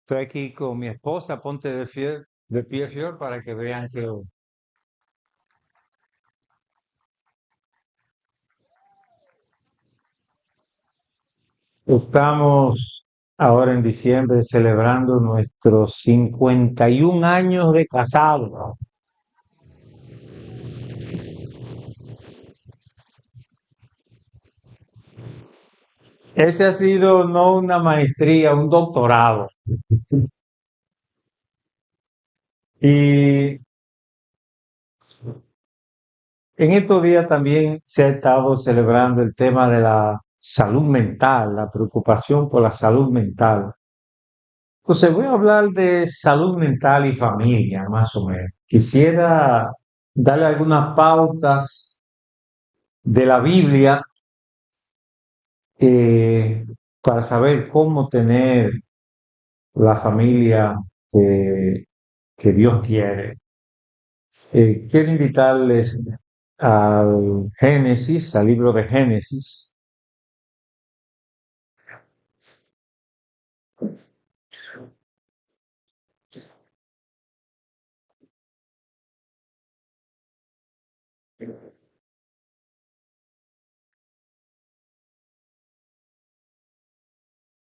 Estoy aquí con mi esposa, ponte de pie, Fior, para que vean que estamos ahora en diciembre celebrando nuestros 51 años de casado. Ese ha sido no una maestría, un doctorado. Y en estos días también se ha estado celebrando el tema de la salud mental, la preocupación por la salud mental. Entonces voy a hablar de salud mental y familia, más o menos. Quisiera darle algunas pautas de la Biblia eh, para saber cómo tener la familia que, que Dios quiere. Quiero invitarles al Génesis, al libro de Génesis.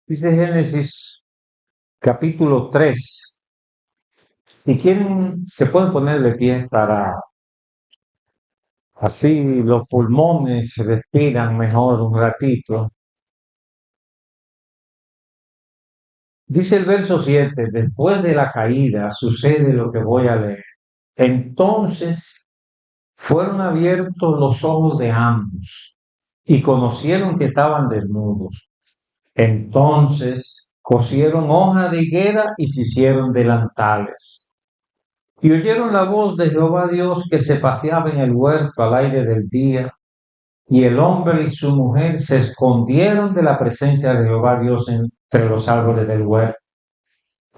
Dice Génesis capítulo 3. Si quieren, se pueden poner de pie para así los pulmones respiran mejor un ratito. Dice el verso 7: después de la caída sucede lo que voy a leer. Entonces fueron abiertos los ojos de ambos y conocieron que estaban desnudos. Entonces cosieron hoja de higuera y se hicieron delantales. Y oyeron la voz de Jehová Dios que se paseaba en el huerto al aire del día. Y el hombre y su mujer se escondieron de la presencia de Jehová Dios entre los árboles del huerto.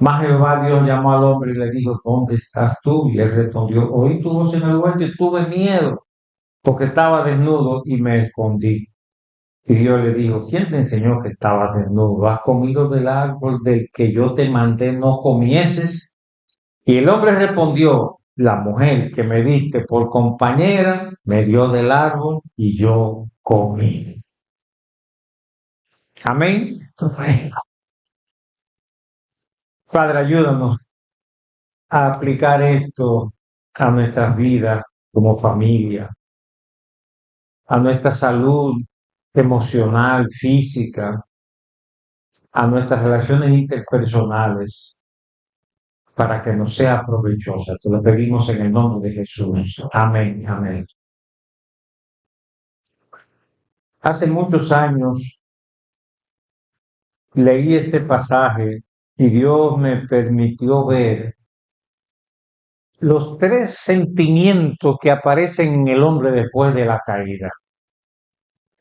Mas Jehová Dios llamó al hombre y le dijo: ¿dónde estás tú? Y él respondió: oí tu voz en el huerto y tuve miedo, porque estaba desnudo y me escondí. Y Dios le dijo: ¿quién te enseñó que estabas desnudo? ¿Has comido del árbol del que yo te mandé no comieses? Y el hombre respondió: la mujer que me diste por compañera me dio del árbol y yo comí. Amén. Padre, ayúdanos a aplicar esto a nuestras vidas como familia, a nuestra salud emocional, física, a nuestras relaciones interpersonales, para que nos sea provechosa. Te lo pedimos en el nombre de Jesús. Amén, amén. Hace muchos años leí este pasaje y Dios me permitió ver los tres sentimientos que aparecen en el hombre después de la caída: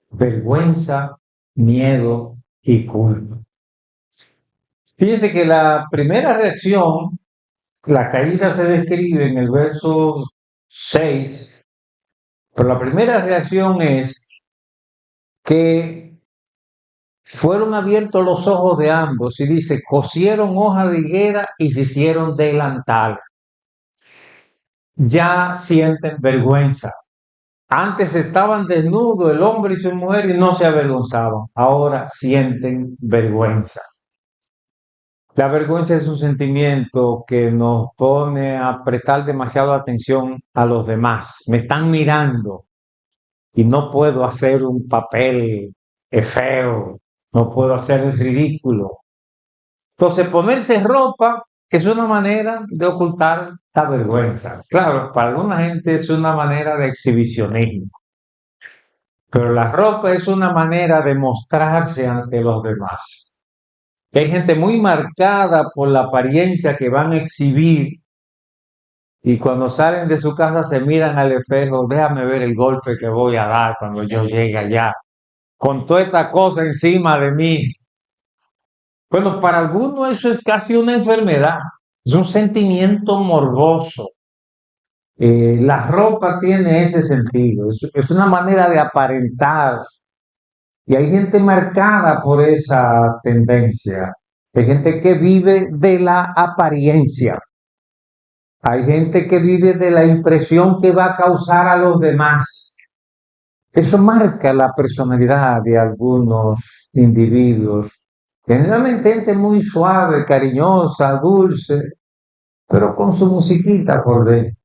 vergüenza, miedo y culpa. Fíjense que la primera reacción, la caída se describe en el verso 6, pero la primera reacción es que fueron abiertos los ojos de ambos y dice: cosieron hoja de higuera y se hicieron delantal. Ya sienten vergüenza. Antes estaban desnudos el hombre y su mujer y no se avergonzaban. Ahora sienten vergüenza. La vergüenza es un sentimiento que nos pone a prestar demasiada atención a los demás. Me están mirando y no puedo hacer un papel feo, no puedo hacer el ridículo. Entonces, ponerse ropa es una manera de ocultar la vergüenza. Claro, para alguna gente es una manera de exhibicionismo, pero la ropa es una manera de mostrarse ante los demás. Hay gente muy marcada por la apariencia que van a exhibir y cuando salen de su casa se miran al espejo: déjame ver el golpe que voy a dar cuando yo llegue allá, con toda esta cosa encima de mí. Bueno, para algunos eso es casi una enfermedad, es un sentimiento morboso. La ropa tiene ese sentido, es una manera de aparentar y hay gente marcada por esa tendencia. Hay gente que vive de la apariencia. Hay gente que vive de la impresión que va a causar a los demás. Eso marca la personalidad de algunos individuos. Generalmente gente muy suave, cariñosa, dulce, pero con su musiquita por dentro.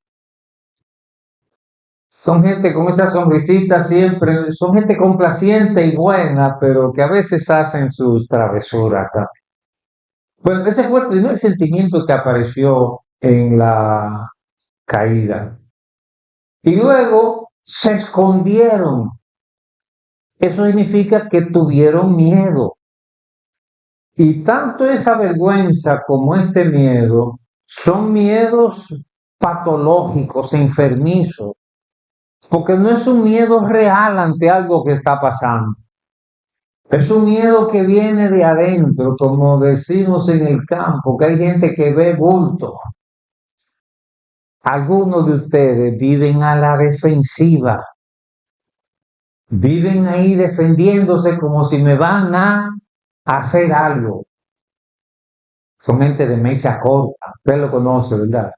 Son gente con esa sonrisita siempre, son gente complaciente y buena, pero que a veces hacen sus travesuras también. Bueno, ese fue el primer sentimiento que apareció en la caída. Y luego se escondieron. Eso significa que tuvieron miedo. Y tanto esa vergüenza como este miedo son miedos patológicos, enfermizos, porque no es un miedo real ante algo que está pasando. Es un miedo que viene de adentro, como decimos en el campo, que hay gente que ve bultos. Algunos de ustedes viven a la defensiva, viven ahí defendiéndose como si me van a hacer algo. Son gente de mecha corta, usted lo conoce, ¿verdad?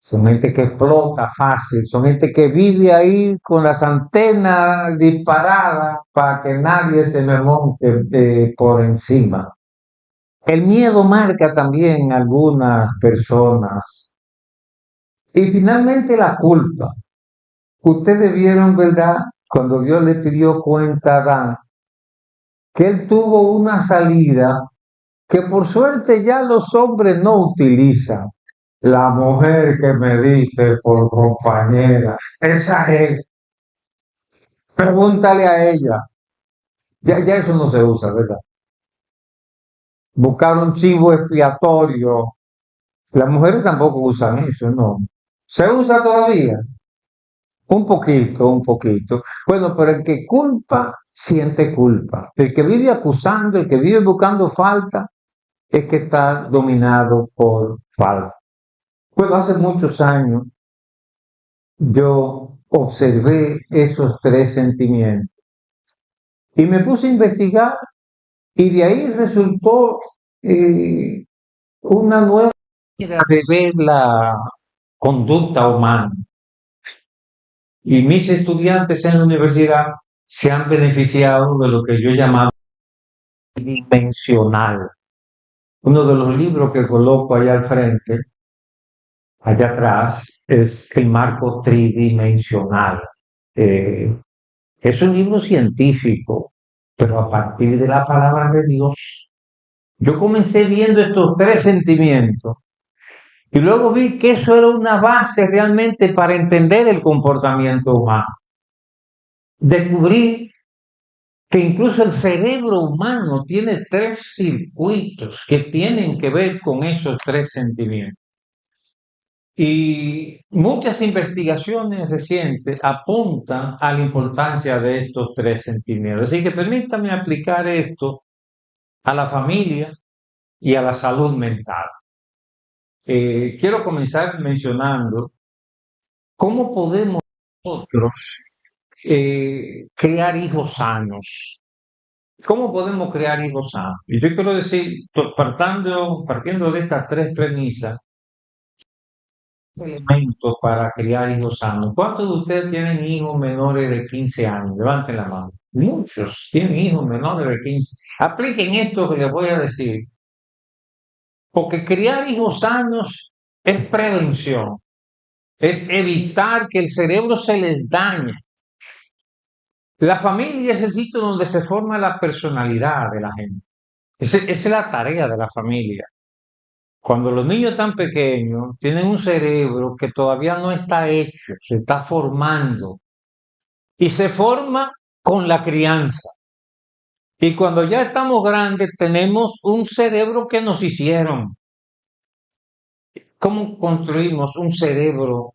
Son gente que explota fácil, son gente que vive ahí con las antenas disparadas para que nadie se me monte por encima. El miedo marca también a algunas personas. Y finalmente la culpa. Ustedes vieron, ¿verdad? Cuando Dios le pidió cuenta a Adán, que él tuvo una salida que por suerte ya los hombres no utilizan. La mujer que me diste por compañera, esa es. Pregúntale a ella. Ya eso no se usa, ¿verdad? Buscar un chivo expiatorio. Las mujeres tampoco usan eso, ¿no? ¿Se usa todavía? Un poquito, un poquito. Bueno, pero el que culpa, siente culpa. El que vive acusando, el que vive buscando falta, es que está dominado por falta. Bueno, hace muchos años yo observé esos tres sentimientos y me puse a investigar y de ahí resultó una nueva manera de ver la conducta humana. Y mis estudiantes en la universidad se han beneficiado de lo que yo he llamado dimensional. Uno de los libros que coloco allá al frente, allá atrás, es El marco tridimensional. Es un libro científico, pero a partir de la palabra de Dios. Yo comencé viendo estos tres sentimientos y luego vi que eso era una base realmente para entender el comportamiento humano. Descubrí que incluso el cerebro humano tiene tres circuitos que tienen que ver con esos tres sentimientos. Y muchas investigaciones recientes apuntan a la importancia de estos tres sentimientos. Así que permítame aplicar esto a la familia y a la salud mental. Quiero comenzar mencionando cómo podemos nosotros crear hijos sanos. ¿Cómo podemos crear hijos sanos? Y yo quiero decir, partiendo de estas tres premisas, elementos para criar hijos sanos. ¿Cuántos de ustedes tienen hijos menores de 15 años? Levanten la mano. Muchos tienen hijos menores de 15. Apliquen esto que les voy a decir. Porque criar hijos sanos es prevención. Es evitar que el cerebro se les dañe. La familia es el sitio donde se forma la personalidad de la gente. Esa es la tarea de la familia. Cuando los niños tan pequeños tienen un cerebro que todavía no está hecho, se está formando y se forma con la crianza. Y cuando ya estamos grandes tenemos un cerebro que nos hicieron. ¿Cómo construimos un cerebro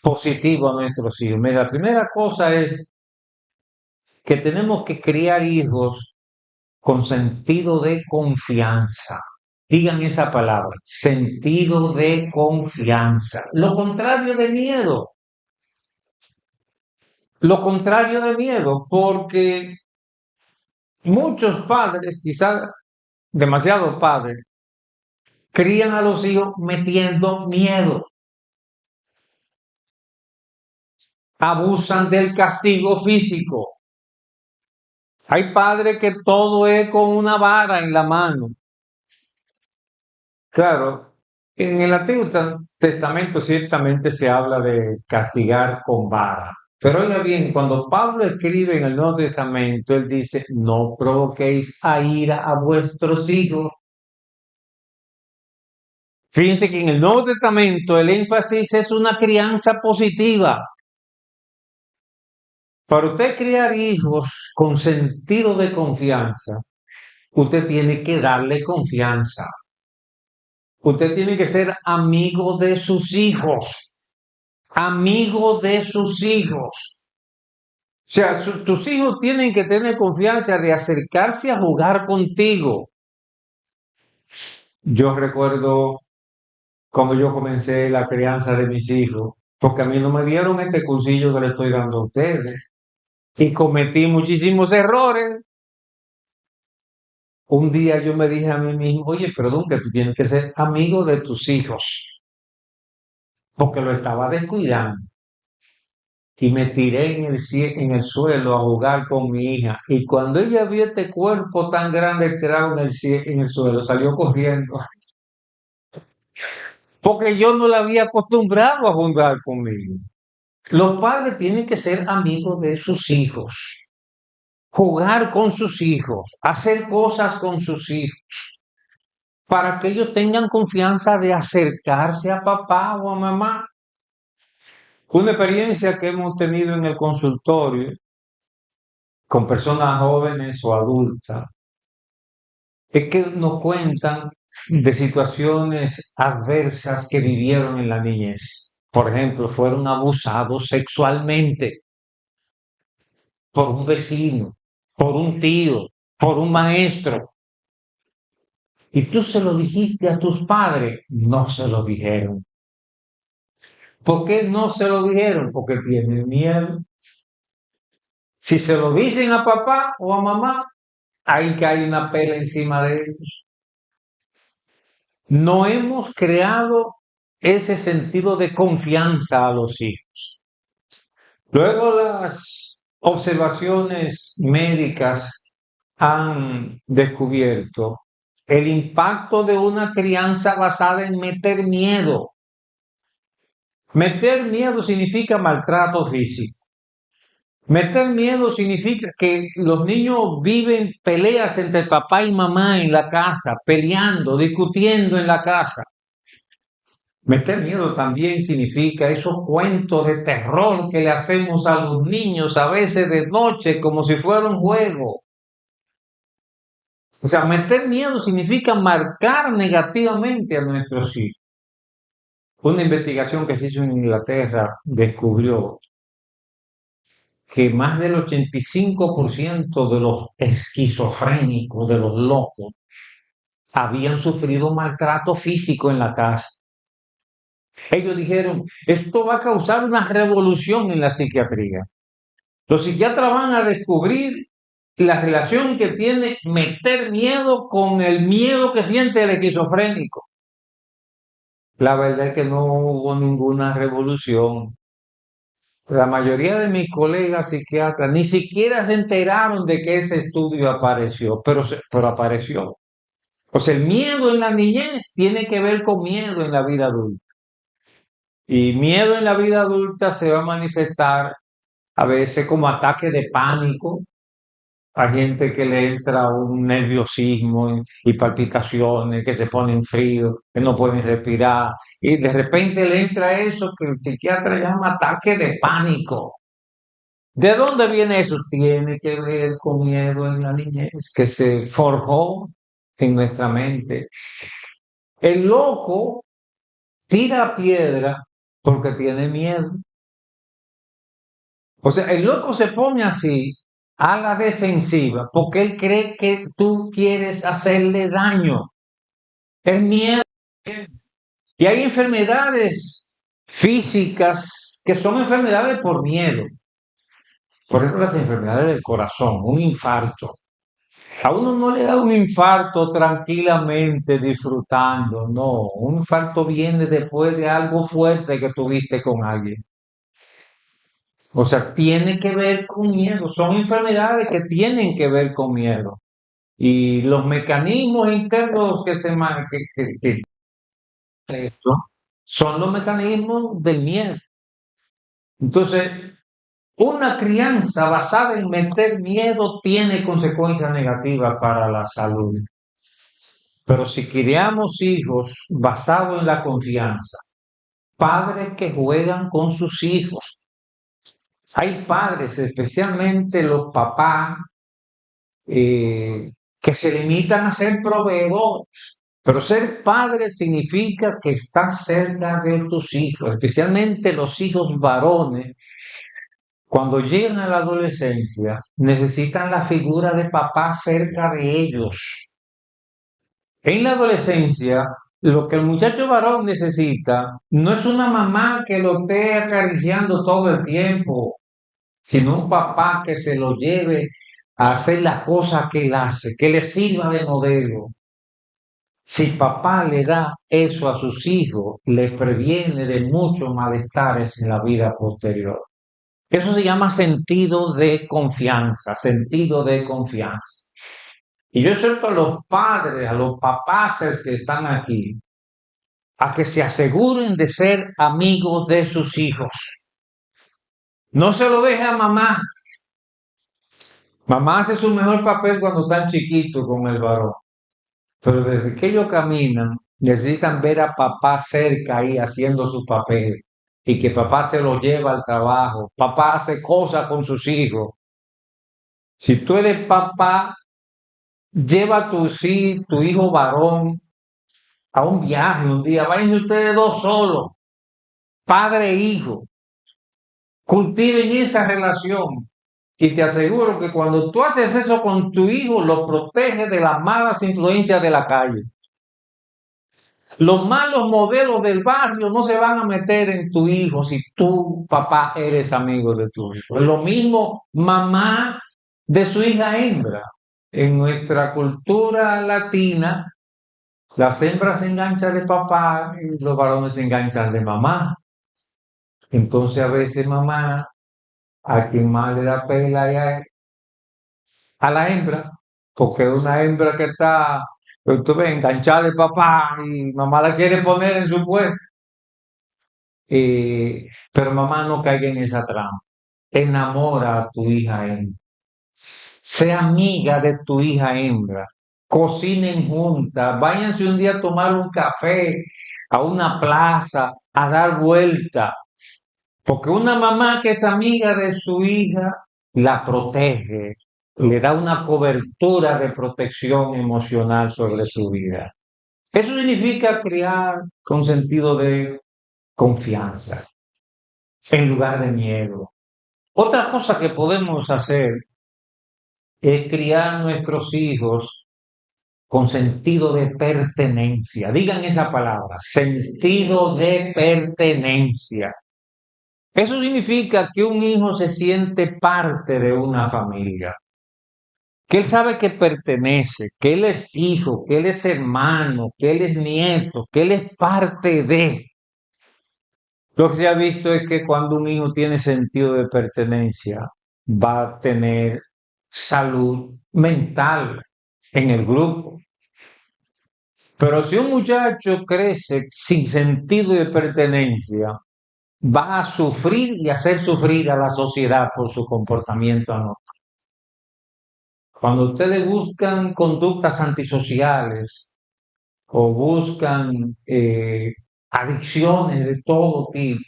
positivo a nuestros hijos? Mira, la primera cosa es que tenemos que criar hijos con sentido de confianza. Digan esa palabra, sentido de confianza. Lo contrario de miedo. Lo contrario de miedo, porque muchos padres quizás demasiados padres crían a los hijos metiendo miedo, abusan del castigo físico. Hay padres que todo es con una vara en la mano. Claro, en el Antiguo Testamento ciertamente se habla de castigar con vara. Pero oiga bien, cuando Pablo escribe en el Nuevo Testamento, él dice, no provoquéis a ira a vuestros hijos. Fíjense que en el Nuevo Testamento el énfasis es una crianza positiva. Para usted criar hijos con sentido de confianza, usted tiene que darle confianza. Usted tiene que ser amigo de sus hijos. Amigo de sus hijos. O sea, tus hijos tienen que tener confianza de acercarse a jugar contigo. Yo recuerdo cuando yo comencé la crianza de mis hijos, porque a mí no me dieron este cursillo que le estoy dando a ustedes. Y cometí muchísimos errores. Un día yo me dije a mí mismo, oye, perdón, que tú tienes que ser amigo de tus hijos, porque lo estaba descuidando. Y me tiré en el suelo a jugar con mi hija. Y cuando ella vio este cuerpo tan grande tirado en el suelo, salió corriendo. Porque yo no la había acostumbrado a jugar conmigo. Los padres tienen que ser amigos de sus hijos, jugar con sus hijos, hacer cosas con sus hijos, para que ellos tengan confianza de acercarse a papá o a mamá. Una experiencia que hemos tenido en el consultorio con personas jóvenes o adultas es que nos cuentan de situaciones adversas que vivieron en la niñez. Por ejemplo, fueron abusados sexualmente por un vecino, por un tío, por un maestro. Y tú se lo dijiste a tus padres, no se lo dijeron. ¿Por qué no se lo dijeron? Porque tienen miedo. Si se lo dicen a papá o a mamá, hay que hay una pela encima de ellos. No hemos creado ese sentido de confianza a los hijos. Luego las observaciones médicas han descubierto el impacto de una crianza basada en meter miedo. Meter miedo significa maltrato físico. Meter miedo significa que los niños viven peleas entre papá y mamá en la casa, peleando, discutiendo en la casa. Meter miedo también significa esos cuentos de terror que le hacemos a los niños a veces de noche como si fuera un juego. O sea, meter miedo significa marcar negativamente a nuestros hijos. Una investigación que se hizo en Inglaterra descubrió que más del 85% de los esquizofrénicos, de los locos, habían sufrido maltrato físico en la casa. Ellos dijeron, esto va a causar una revolución en la psiquiatría. Los psiquiatras van a descubrir la relación que tiene meter miedo con el miedo que siente el esquizofrénico. La verdad es que no hubo ninguna revolución. La mayoría de mis colegas psiquiatras ni siquiera se enteraron de que ese estudio apareció, pero apareció. O sea, el miedo en la niñez tiene que ver con miedo en la vida adulta. Y miedo en la vida adulta se va a manifestar a veces como ataque de pánico. Hay gente que le entra un nerviosismo y palpitaciones, que se ponen fríos, que no pueden respirar. Y de repente le entra eso que el psiquiatra llama ataque de pánico. ¿De dónde viene eso? Tiene que ver con miedo en la niñez, que se forjó en nuestra mente. El loco tira piedra porque tiene miedo. O sea, el loco se pone así a la defensiva porque él cree que tú quieres hacerle daño. Es miedo. Y hay enfermedades físicas que son enfermedades por miedo. Por ejemplo, las enfermedades del corazón, un infarto. A uno no le da un infarto tranquilamente disfrutando, no. Un infarto viene después de algo fuerte que tuviste con alguien. O sea, tiene que ver con miedo. Son enfermedades que tienen que ver con miedo. Y los mecanismos internos que esto son los mecanismos del miedo. Entonces, una crianza basada en meter miedo tiene consecuencias negativas para la salud. Pero si criamos hijos basados en la confianza, padres que juegan con sus hijos, hay padres, especialmente los papás, que se limitan a ser proveedores. Pero ser padre significa que estás cerca de tus hijos, especialmente los hijos varones. Cuando llegan a la adolescencia, necesitan la figura de papá cerca de ellos. En la adolescencia, lo que el muchacho varón necesita no es una mamá que lo esté acariciando todo el tiempo, sino un papá que se lo lleve a hacer las cosas que él hace, que le sirva de modelo. Si papá le da eso a sus hijos, le previene de muchos malestares en la vida posterior. Eso se llama sentido de confianza, sentido de confianza. Y yo exhorto a los padres, a los papás que están aquí, a que se aseguren de ser amigos de sus hijos. No se lo deje a mamá. Mamá hace su mejor papel cuando están chiquitos con el varón. Pero desde que ellos caminan, necesitan ver a papá cerca ahí haciendo su papel. Y que papá se lo lleva al trabajo. Papá hace cosas con sus hijos. Si tú eres papá, lleva a tu hijo varón a un viaje un día. Váyanse ustedes dos solos, padre e hijo. Cultiven esa relación. Y te aseguro que cuando tú haces eso con tu hijo, lo proteges de las malas influencias de la calle. Los malos modelos del barrio no se van a meter en tu hijo si tú, papá, eres amigo de tu hijo. Lo mismo mamá de su hija hembra. En nuestra cultura latina, las hembras se enganchan de papá y los varones se enganchan de mamá. Entonces a veces mamá, a quien más le da pela es a la hembra, porque es una hembra que está, pues, tú ves, enganchada de papá y mamá la quiere poner en su puesto. Pero mamá no caiga en esa trampa. Enamora a tu hija hembra. Sea amiga de tu hija hembra. Cocinen juntas. Váyanse un día a tomar un café a una plaza, a dar vuelta. Porque una mamá que es amiga de su hija la protege, le da una cobertura de protección emocional sobre su vida. Eso significa criar con sentido de confianza en lugar de miedo. Otra cosa que podemos hacer es criar nuestros hijos con sentido de pertenencia. Digan esa palabra, sentido de pertenencia. Eso significa que un hijo se siente parte de una familia, que él sabe que pertenece, que él es hijo, que él es hermano, que él es nieto, que él es parte de. Lo que se ha visto es que cuando un hijo tiene sentido de pertenencia, va a tener salud mental en el grupo. Pero si un muchacho crece sin sentido de pertenencia, va a sufrir y hacer sufrir a la sociedad por su comportamiento anormal. Cuando ustedes buscan conductas antisociales o buscan adicciones de todo tipo,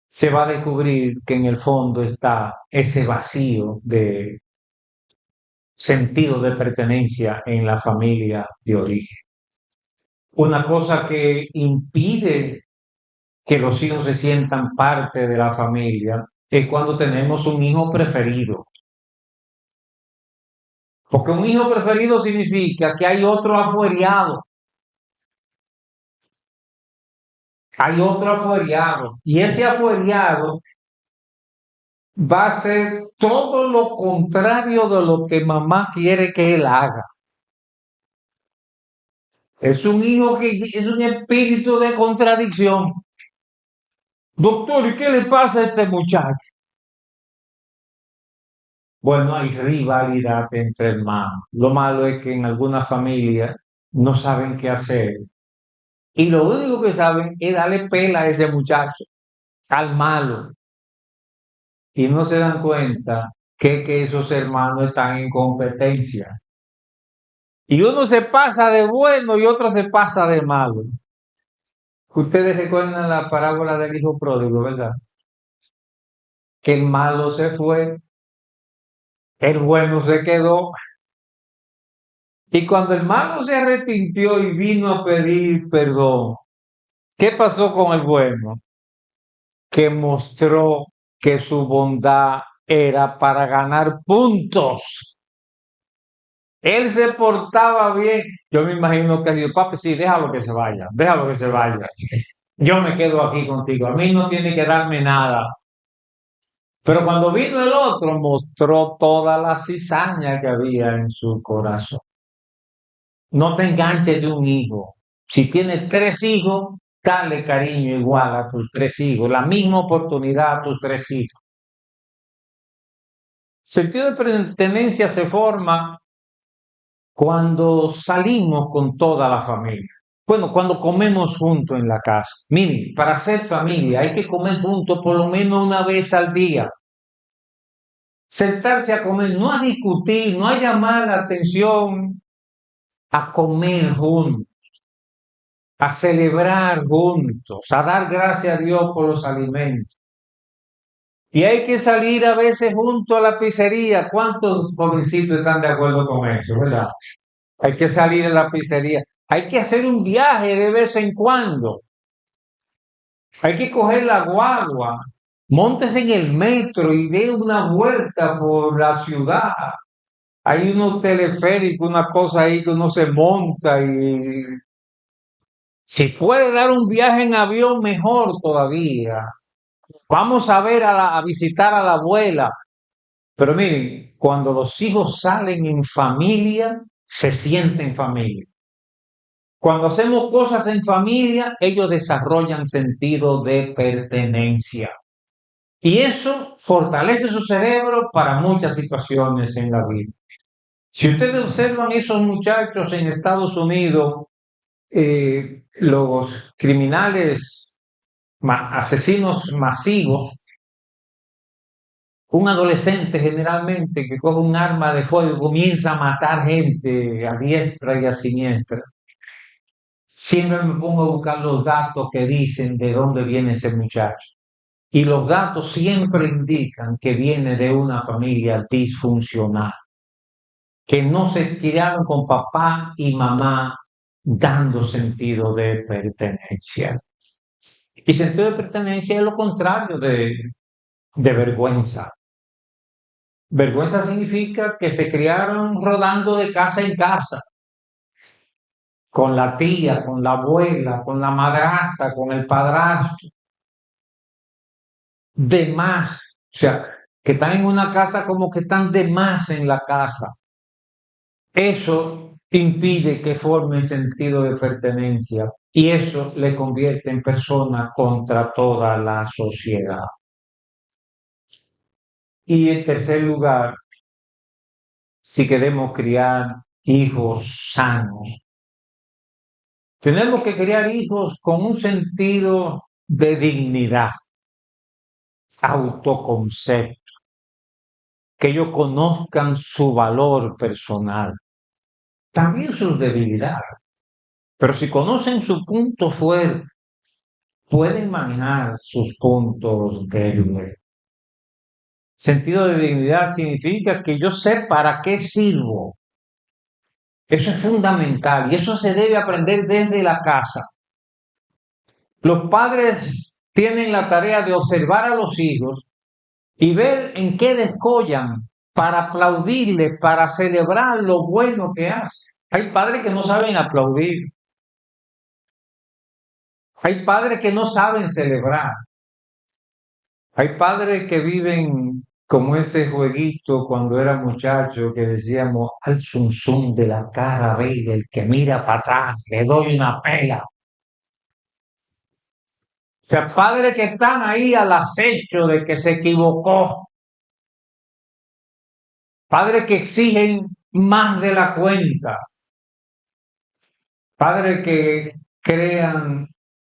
se va a descubrir que en el fondo está ese vacío de sentido de pertenencia en la familia de origen. Una cosa que impide que los hijos se sientan parte de la familia es cuando tenemos un hijo preferido. Porque un hijo preferido significa que hay otro afueriado. Hay otro afueriado. Y ese afueriado va a hacer todo lo contrario de lo que mamá quiere que él haga. Es un hijo que es un espíritu de contradicción. Doctor, ¿y qué le pasa a este muchacho? Bueno, hay rivalidad entre hermanos. Lo malo es que en algunas familias no saben qué hacer. Y lo único que saben es darle pela a ese muchacho, al malo. Y no se dan cuenta que esos hermanos están en competencia. Y uno se pasa de bueno y otro se pasa de malo. Ustedes recuerdan la parábola del hijo pródigo, ¿verdad? Que el malo se fue, el bueno se quedó. Y cuando el malo se arrepintió y vino a pedir perdón, ¿qué pasó con el bueno? Que mostró que su bondad era para ganar puntos. Él se portaba bien. Yo me imagino que dijo, papi, sí, déjalo que se vaya, déjalo que se vaya. Yo me quedo aquí contigo. A mí no tiene que darme nada. Pero cuando vino el otro, mostró toda la cizaña que había en su corazón. No te enganches de un hijo. Si tienes 3 hijos, dale cariño igual a tus 3 hijos, la misma oportunidad a tus 3 hijos. Sentido de pertenencia se forma cuando salimos con toda la familia. Bueno, cuando comemos juntos en la casa. Miren, para ser familia hay que comer juntos por lo menos una vez al día. Sentarse a comer, no a discutir, no a llamar la atención, a comer juntos, a celebrar juntos, a dar gracias a Dios por los alimentos. Y hay que salir a veces junto a la pizzería. ¿Cuántos jovencitos están de acuerdo con eso, verdad? Hay que salir a la pizzería. Hay que hacer un viaje de vez en cuando. Hay que coger la guagua. Móntese en el metro y dé una vuelta por la ciudad. Hay unos teleféricos, una cosa ahí que uno se monta y si puede dar un viaje en avión, mejor todavía. Vamos a ver a visitar a la abuela. Pero miren, cuando los hijos salen en familia, se sienten familia. Cuando hacemos cosas en familia, ellos desarrollan sentido de pertenencia. Y eso fortalece su cerebro para muchas situaciones en la vida. Si ustedes observan esos muchachos en Estados Unidos, los criminales, asesinos masivos, un adolescente generalmente que coge un arma de fuego y comienza a matar gente a diestra y a siniestra. Siempre me pongo a buscar los datos que dicen de dónde viene ese muchacho. Y los datos siempre indican que viene de una familia disfuncional, que no se criaron con papá y mamá dando sentido de pertenencia. Y sentido de pertenencia es lo contrario de vergüenza. Vergüenza significa que se criaron rodando de casa en casa, con la tía, con la abuela, con la madrastra, con el padrastro, de más. O sea, que están en una casa como que están de más en la casa. Eso impide que formen sentido de pertenencia y eso le convierte en persona contra toda la sociedad. Y en tercer lugar, si queremos criar hijos sanos, tenemos que criar hijos con un sentido de dignidad, autoconcepto, que ellos conozcan su valor personal, también sus debilidades. Pero si conocen su punto fuerte, pueden manejar sus puntos débiles. Sentido de dignidad significa que yo sé para qué sirvo. Eso es fundamental y eso se debe aprender desde la casa. Los padres tienen la tarea de observar a los hijos y ver en qué descollan para aplaudirle, para celebrar lo bueno que hace. Hay padres que no saben aplaudir. Hay padres que no saben celebrar. Hay padres que viven como ese jueguito cuando era muchacho que decíamos al zum zum de la cara, ve, el que mira para atrás, le doy una pela. O sea, padres que están ahí al acecho de que se equivocó, padres que exigen más de la cuenta, padres que crean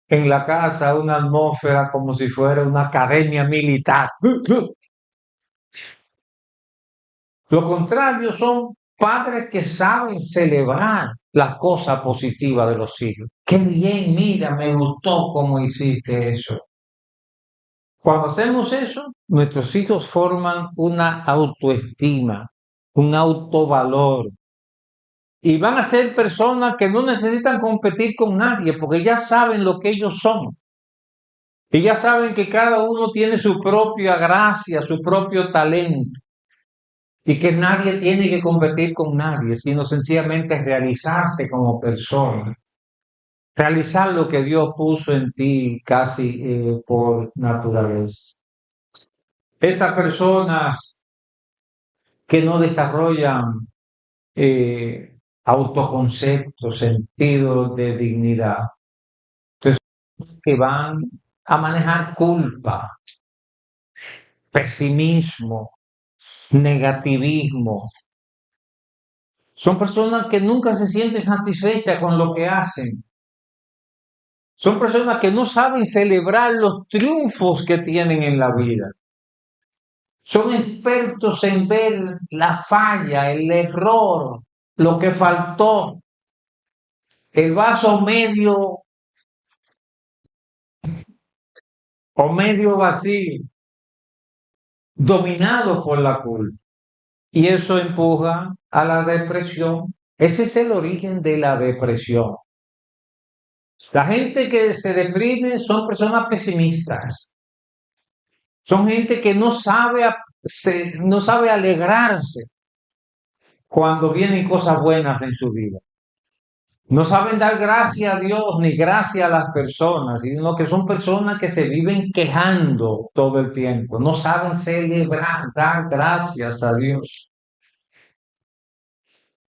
en la casa una atmósfera como si fuera una academia militar. Lo contrario son padres que saben celebrar las cosas positivas de los hijos. Qué bien, mira, me gustó cómo hiciste eso. Cuando hacemos eso, nuestros hijos forman una autoestima, un autovalor. Y van a ser personas que no necesitan competir con nadie porque ya saben lo que ellos son. Y ya saben que cada uno tiene su propia gracia, su propio talento. Y que nadie tiene que competir con nadie, sino sencillamente realizarse como persona. Realizar lo que Dios puso en ti casi por naturaleza. Estas personas que no desarrollan autoconcepto, sentido de dignidad, entonces que van a manejar culpa, pesimismo, negativismo. Son personas que nunca se sienten satisfechas con lo que hacen. Son personas que no saben celebrar los triunfos que tienen en la vida. Son expertos en ver la falla, el error, lo que faltó, el vaso medio o medio vacío, dominado por la culpa. Y eso empuja a la depresión. Ese es el origen de la depresión. La gente que se deprime son personas pesimistas. Son gente que no sabe alegrarse cuando vienen cosas buenas en su vida. No saben dar gracias a Dios ni gracias a las personas, sino que son personas que se viven quejando todo el tiempo. No saben celebrar, dar gracias a Dios.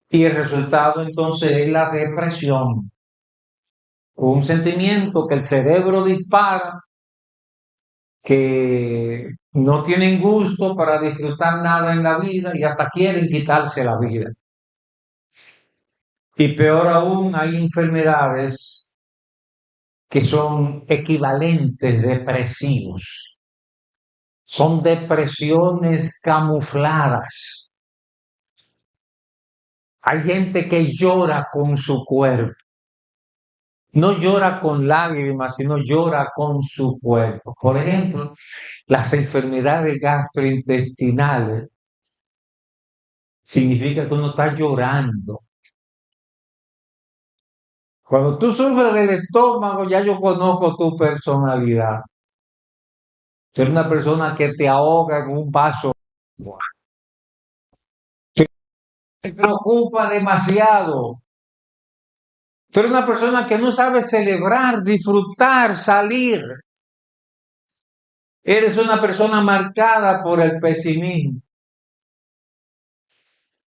Y el resultado entonces es la depresión. Un sentimiento que el cerebro dispara, que no tienen gusto para disfrutar nada en la vida y hasta quieren quitarse la vida. Y peor aún, hay enfermedades que son equivalentes depresivos. Son depresiones camufladas. Hay gente que llora con su cuerpo. No llora con lágrimas, sino llora con su cuerpo. Por ejemplo, las enfermedades gastrointestinales significa que uno está llorando. Cuando tú sufres del estómago, ya yo conozco tu personalidad. Tú eres una persona que te ahoga en un vaso. Te preocupa demasiado. Tú eres una persona que no sabe celebrar, disfrutar, salir. Eres una persona marcada por el pesimismo.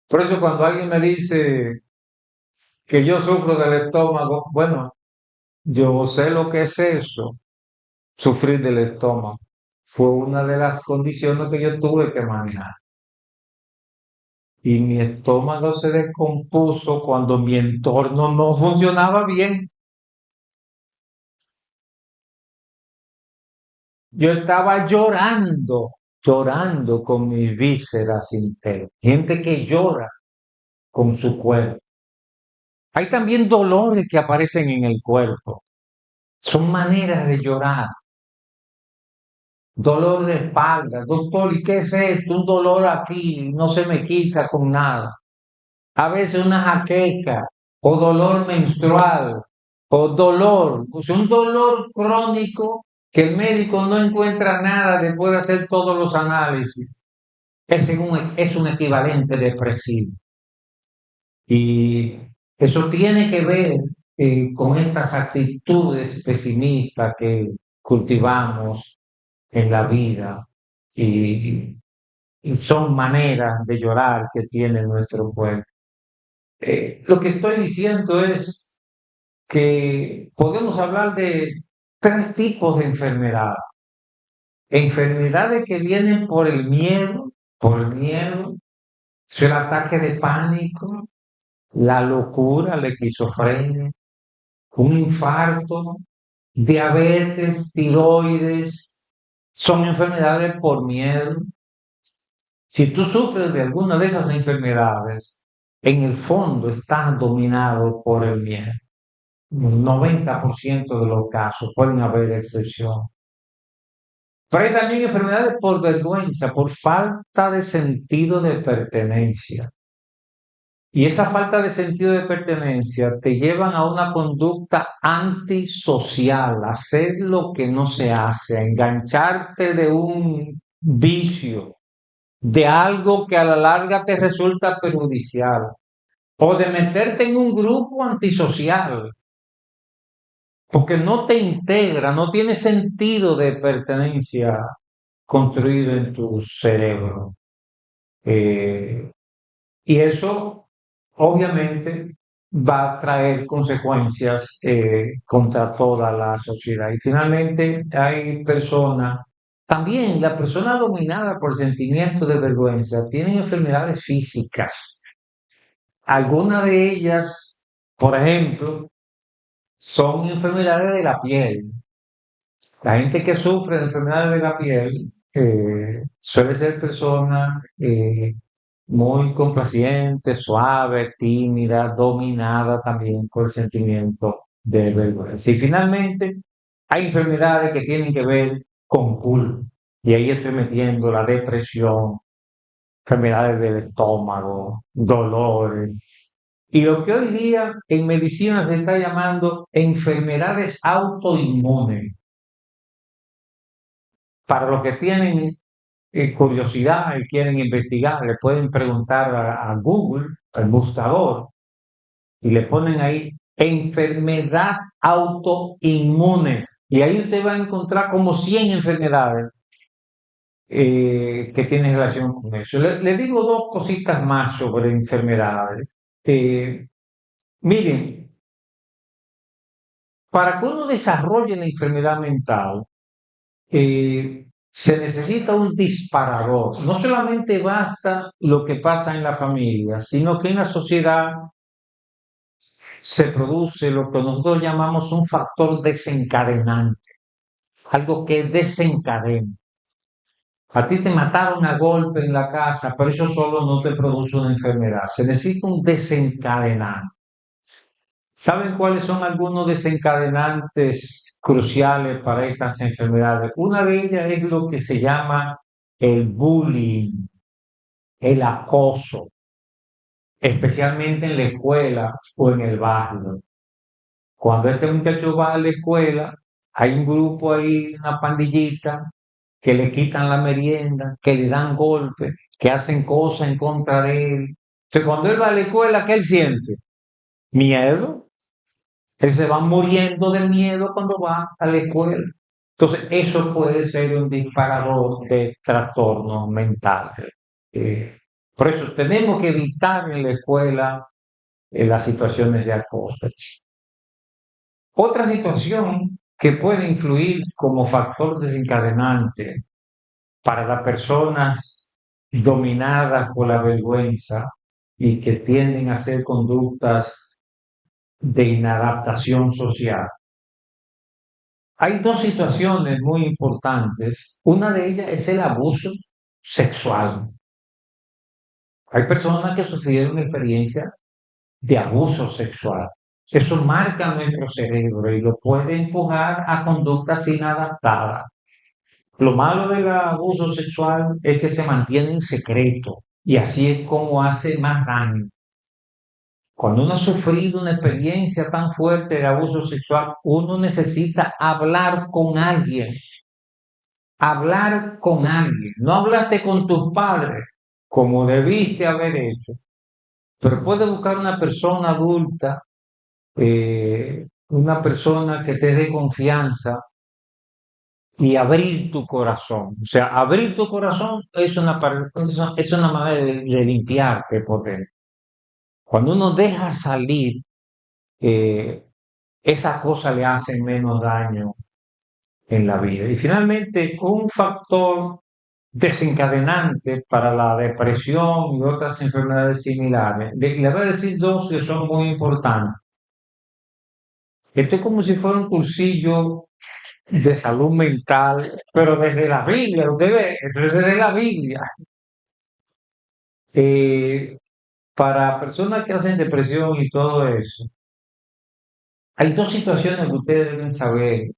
Por eso cuando alguien me dice que yo sufro del estómago, bueno, yo sé lo que es eso, sufrir del estómago. Fue una de las condiciones que yo tuve que manejar. Y mi estómago se descompuso cuando mi entorno no funcionaba bien. Yo estaba llorando con mis vísceras internas. Gente que llora con su cuerpo. Hay también dolores que aparecen en el cuerpo. Son maneras de llorar. Dolor de espalda. Doctor, ¿y qué es esto? Un dolor aquí, no se me quita con nada. A veces una jaqueca o dolor menstrual o dolor, pues un dolor crónico que el médico no encuentra nada después de hacer todos los análisis. Es un equivalente depresivo. Y eso tiene que ver con estas actitudes pesimistas que cultivamos en la vida y y son maneras de llorar que tiene nuestro pueblo. Lo que estoy diciendo es que podemos hablar de tres tipos de enfermedades. Enfermedades que vienen por el miedo, es el ataque de pánico, la locura, la esquizofrenia, un infarto, diabetes, tiroides, son enfermedades por miedo. Si tú sufres de alguna de esas enfermedades, en el fondo estás dominado por el miedo. El 90% de los casos, pueden haber excepciones. Pero hay también enfermedades por vergüenza, por falta de sentido de pertenencia. Y esa falta de sentido de pertenencia te llevan a una conducta antisocial, a hacer lo que no se hace, a engancharte de un vicio, de algo que a la larga te resulta perjudicial, o de meterte en un grupo antisocial, porque no te integra, no tiene sentido de pertenencia construido en tu cerebro. Y eso obviamente va a traer consecuencias contra toda la sociedad. Y finalmente hay personas, también la persona dominada por sentimientos de vergüenza, tienen enfermedades físicas. Algunas de ellas, por ejemplo, son enfermedades de la piel. La gente que sufre de enfermedades de la piel suele ser personas muy complaciente, suave, tímida, dominada también por el sentimiento de vergüenza. Y finalmente, hay enfermedades que tienen que ver con culpa. Y ahí estoy metiendo la depresión, enfermedades del estómago, dolores. Y lo que hoy día en medicina se está llamando enfermedades autoinmunes. Para los que tienen curiosidad y quieren investigar, le pueden preguntar a Google, al buscador, y le ponen ahí enfermedad autoinmune. Y ahí usted va a encontrar como 100 enfermedades que tienen relación con eso. Le digo dos cositas más sobre enfermedades. Miren, para que uno desarrolle la enfermedad mental, se necesita un disparador. No solamente basta lo que pasa en la familia, sino que en la sociedad se produce lo que nosotros llamamos un factor desencadenante, algo que desencadena. A ti te mataron a golpe en la casa, pero eso solo no te produce una enfermedad. Se necesita un desencadenante. ¿Saben cuáles son algunos desencadenantes cruciales para estas enfermedades? Una de ellas es lo que se llama el bullying, el acoso, especialmente en la escuela o en el barrio. Cuando este muchacho va a la escuela, hay un grupo ahí, una pandillita, que le quitan la merienda, que le dan golpes, que hacen cosas en contra de él. Entonces, cuando él va a la escuela, ¿qué él siente? Miedo. Él se va muriendo de miedo cuando va a la escuela. Entonces, eso puede ser un disparador de trastornos mentales. Eh, por eso tenemos que evitar en la escuela las situaciones de acoso. Otra situación que puede influir como factor desencadenante para las personas dominadas por la vergüenza y que tienden a hacer conductas de inadaptación social. Hay dos situaciones muy importantes. Una de ellas es el abuso sexual. Hay personas que sufrieron experiencias de abuso sexual. Eso marca nuestro cerebro y lo puede empujar a conductas inadaptadas. Lo malo del abuso sexual es que se mantiene en secreto y así es como hace más daño. Cuando uno ha sufrido una experiencia tan fuerte de abuso sexual, uno necesita hablar con alguien. Hablar con alguien. No hablaste con tus padres como debiste haber hecho, pero puedes buscar una persona adulta, una persona que te dé confianza y abrir tu corazón. O sea, abrir tu corazón es una manera de limpiarte por dentro. Cuando uno deja salir, eh, esa cosa le hace menos daño en la vida. Y finalmente, un factor desencadenante para la depresión y otras enfermedades similares. Le voy a decir dos que son muy importantes. Esto es como si fuera un cursillo de salud mental, pero desde la Biblia, usted ve, desde la Biblia. Eh, para personas que hacen depresión y todo eso, hay dos situaciones que ustedes deben saber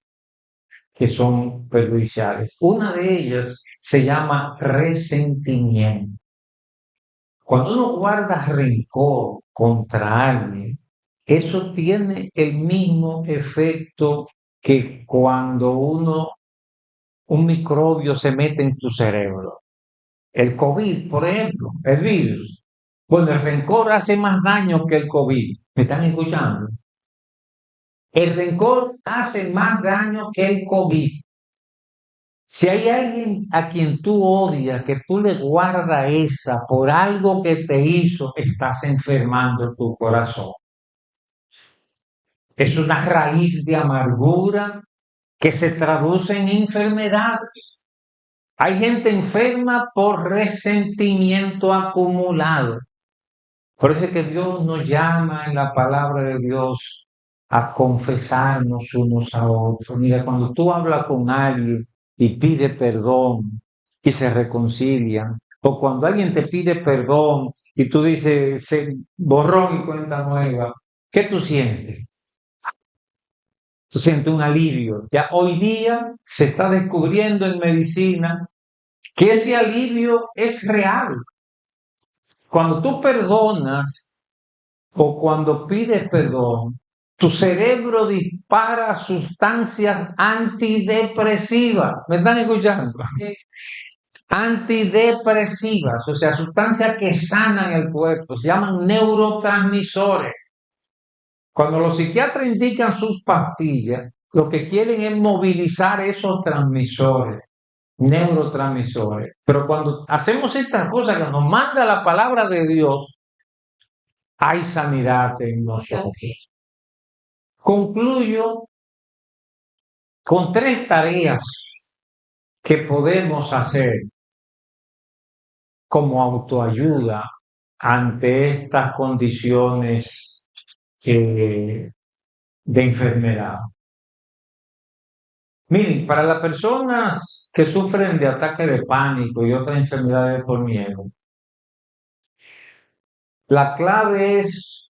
que son perjudiciales. Una de ellas se llama resentimiento. Cuando uno guarda rencor contra alguien, eso tiene el mismo efecto que cuando un microbio se mete en tu cerebro. El COVID, por ejemplo, el virus. Bueno, el rencor hace más daño que el COVID. ¿Me están escuchando? El rencor hace más daño que el COVID. Si hay alguien a quien tú odias, que tú le guardas esa por algo que te hizo, estás enfermando tu corazón. Es una raíz de amargura que se traduce en enfermedades. Hay gente enferma por resentimiento acumulado. Por eso es que Dios nos llama en la palabra de Dios a confesarnos unos a otros. Mira, cuando tú hablas con alguien y pide perdón y se reconcilian, o cuando alguien te pide perdón y tú dices borrón y cuenta nueva, ¿qué tú sientes? Tú sientes un alivio. Ya hoy día se está descubriendo en medicina que ese alivio es real. Cuando tú perdonas o cuando pides perdón, tu cerebro dispara sustancias antidepresivas. ¿Me están escuchando? Antidepresivas, o sea, sustancias que sanan el cuerpo, se llaman neurotransmisores. Cuando los psiquiatras indican sus pastillas, lo que quieren es movilizar esos transmisores, neurotransmisores. Pero cuando hacemos estas cosas que nos manda la palabra de Dios, hay sanidad en nosotros. Concluyo con tres tareas que podemos hacer como autoayuda ante estas condiciones de enfermedad. Miren, para las personas que sufren de ataque de pánico y otras enfermedades por miedo, la clave es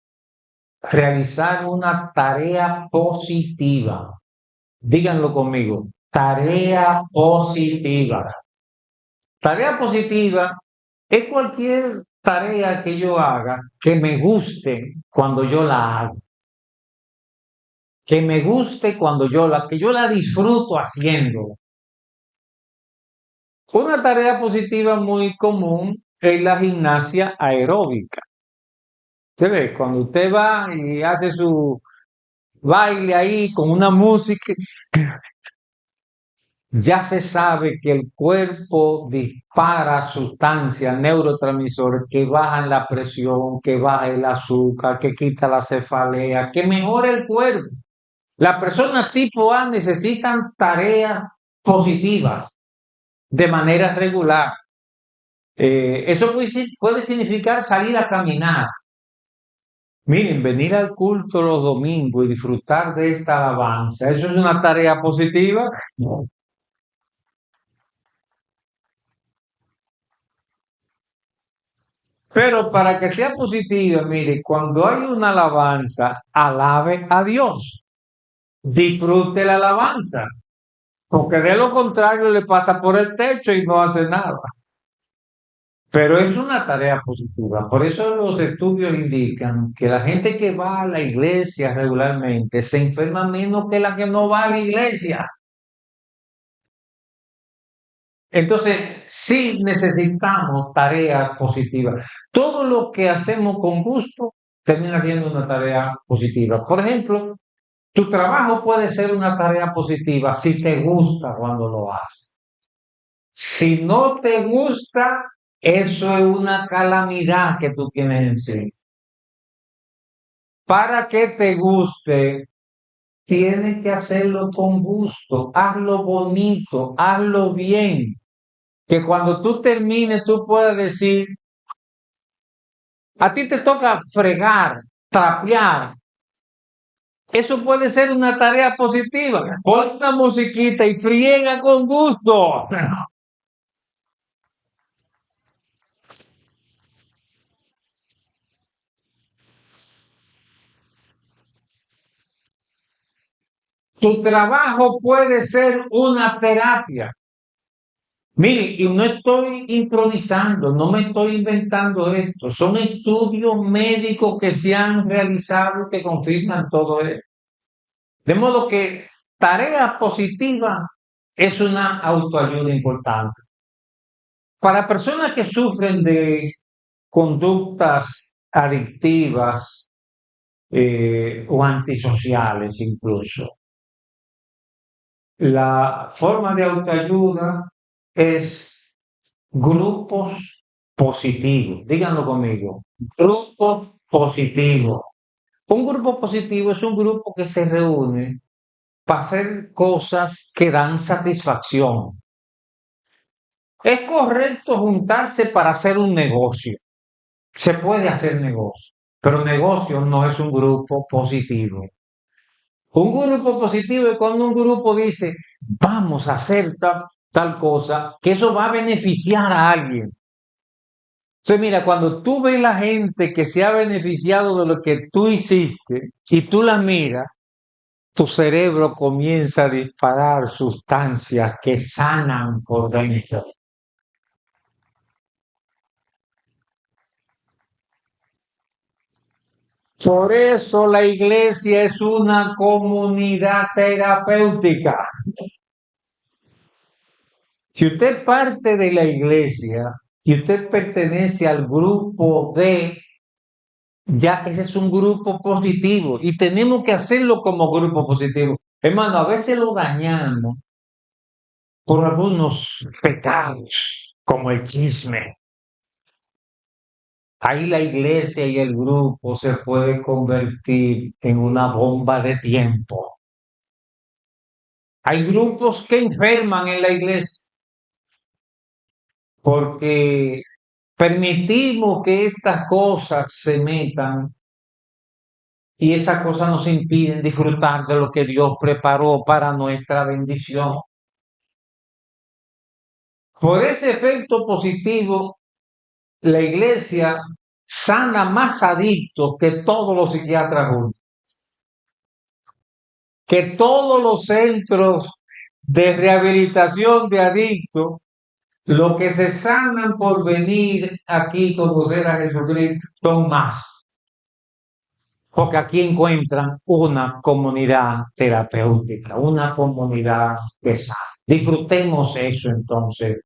realizar una tarea positiva. Díganlo conmigo, tarea positiva. Tarea positiva es cualquier tarea que yo haga que me guste cuando yo la hago. Que me guste cuando que yo la disfruto haciendo. Una tarea positiva muy común es la gimnasia aeróbica. Usted ve, cuando usted va y hace su baile ahí con una música, ya se sabe que el cuerpo dispara sustancias, neurotransmisores que bajan la presión, que baja el azúcar, que quita la cefalea, que mejora el cuerpo. Las personas tipo A necesitan tareas positivas de manera regular. Eso puede significar salir a caminar. Miren, venir al culto los domingos y disfrutar de esta alabanza, ¿eso es una tarea positiva? No. Pero para que sea positiva, mire, cuando hay una alabanza, alabe a Dios. Disfrute la alabanza. Porque de lo contrario le pasa por el techo y no hace nada. Pero es una tarea positiva. Por eso los estudios indican que la gente que va a la iglesia regularmente se enferma menos que la que no va a la iglesia. Entonces, sí necesitamos tareas positivas. Todo lo que hacemos con gusto termina siendo una tarea positiva. Por ejemplo, Tu trabajo puede ser una tarea positiva si te gusta cuando lo haces. Si no te gusta, eso es una calamidad que tú tienes encima. Para que te guste, tienes que hacerlo con gusto, hazlo bonito, hazlo bien. Que cuando tú termines, tú puedas decir, a ti te toca fregar, trapear. Eso puede ser una tarea positiva. Pon una musiquita y friega con gusto. Tu trabajo puede ser una terapia. Mire, y no estoy improvisando, no me estoy inventando esto. Son estudios médicos que se han realizado que confirman todo esto. De modo que tarea positiva es una autoayuda importante. Para personas que sufren de conductas adictivas o antisociales incluso, la forma de autoayuda es grupos positivos. Díganlo conmigo. Grupos positivos. Un grupo positivo es un grupo que se reúne para hacer cosas que dan satisfacción. Es correcto juntarse para hacer un negocio. Se puede hacer negocio, pero negocio no es un grupo positivo. Un grupo positivo es cuando un grupo dice, vamos a hacer tal cosa, que eso va a beneficiar a alguien. Entonces, mira, cuando tú ves la gente que se ha beneficiado de lo que tú hiciste y tú la miras, tu cerebro comienza a disparar sustancias que sanan por dentro. Por eso la iglesia es una comunidad terapéutica. Si usted parte de la iglesia y usted pertenece al grupo de, ya ese es un grupo positivo y tenemos que hacerlo como grupo positivo. Hermano, a veces lo dañamos por algunos pecados, como el chisme. Ahí la iglesia y el grupo se puede convertir en una bomba de tiempo. Hay grupos que enferman en la iglesia porque permitimos que estas cosas se metan y esas cosas nos impiden disfrutar de lo que Dios preparó para nuestra bendición. Por ese efecto positivo, la iglesia sana más adictos que todos los psiquiatras juntos, que todos los centros de rehabilitación de adictos, los que se sanan por venir aquí a conocer a Jesucristo son más. Porque aquí encuentran una comunidad terapéutica, una comunidad que sana. Disfrutemos eso entonces.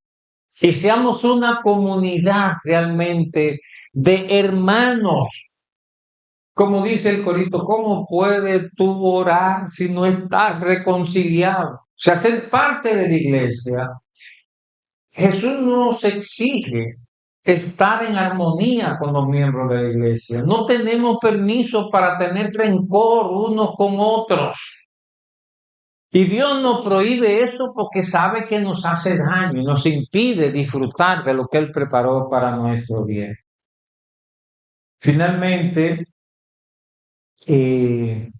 Y seamos una comunidad realmente de hermanos. Como dice el corito, ¿cómo puedes tú orar si no estás reconciliado? O sea, ser parte de la iglesia. Jesús nos exige estar en armonía con los miembros de la iglesia. No tenemos permiso para tener rencor unos con otros. Y Dios nos prohíbe eso porque sabe que nos hace daño y nos impide disfrutar de lo que Él preparó para nuestro bien. Finalmente, en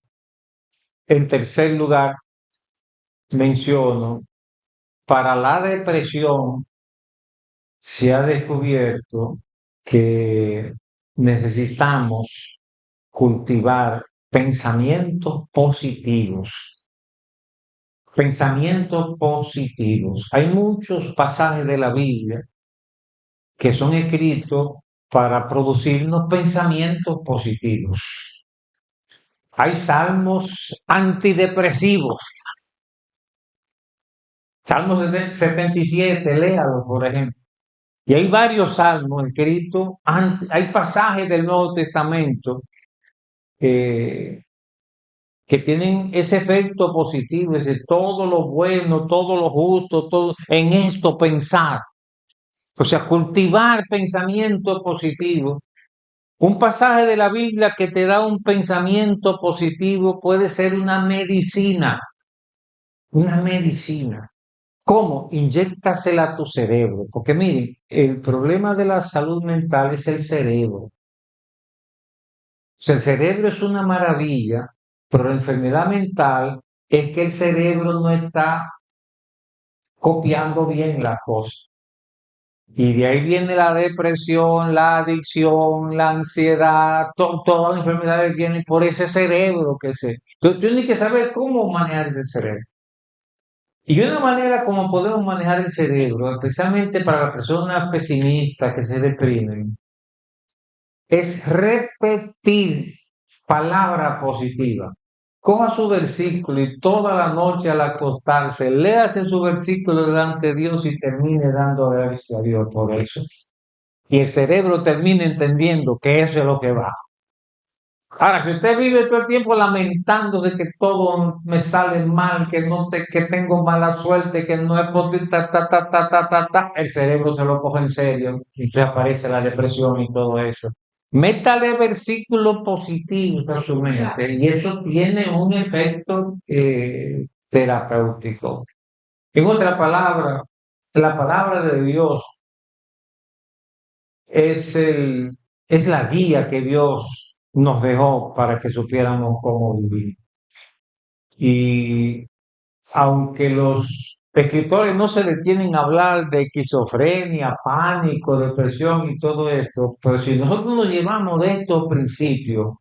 tercer lugar, menciono, para la depresión se ha descubierto que necesitamos cultivar pensamientos positivos. Pensamientos positivos. Hay muchos pasajes de la Biblia que son escritos para producirnos pensamientos positivos. Hay salmos antidepresivos. Salmo 77, léalo, por ejemplo. Y hay varios salmos escritos, hay pasajes del Nuevo Testamento que tienen ese efecto positivo, ese todo lo bueno, todo lo justo, todo en esto pensar. O sea, cultivar pensamiento positivo. Un pasaje de la Biblia que te da un pensamiento positivo puede ser una medicina. Una medicina. ¿Cómo? Inyéctasela a tu cerebro. Porque miren, el problema de la salud mental es el cerebro. O sea, el cerebro es una maravilla, pero la enfermedad mental es que el cerebro no está copiando bien las cosas. Y de ahí viene la depresión, la adicción, la ansiedad, todas las enfermedades vienen por ese cerebro que se... Tú tienes que saber cómo manejar el cerebro. Y una manera como podemos manejar el cerebro, especialmente para las personas pesimistas que se deprimen, es repetir palabra positiva. Coja su versículo y toda la noche al acostarse, léase su versículo delante de Dios y termine dando gracias a Dios por eso. Y el cerebro termina entendiendo que eso es lo que va. Ahora, si usted vive todo el tiempo lamentándose que todo me sale mal, que tengo mala suerte, que no es posible, el cerebro se lo coge en serio y te aparece la depresión y todo eso. Métale versículos positivos a su mente y eso tiene un efecto terapéutico. En otra palabra, la palabra de Dios es la guía que Dios nos dejó para que supiéramos cómo vivir. Y aunque los escritores no se detienen a hablar de esquizofrenia, pánico, depresión y todo esto, pero si nosotros nos llevamos de estos principios,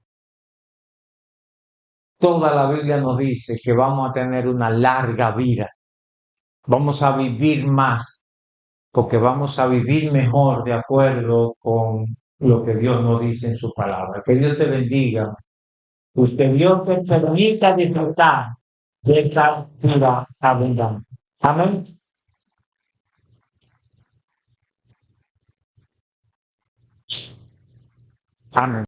toda la Biblia nos dice que vamos a tener una larga vida, vamos a vivir más, porque vamos a vivir mejor de acuerdo con lo que Dios nos dice en su palabra. Que Dios te bendiga. Usted Dios te permita disfrutar de esta vida abundante. Amén. Amén.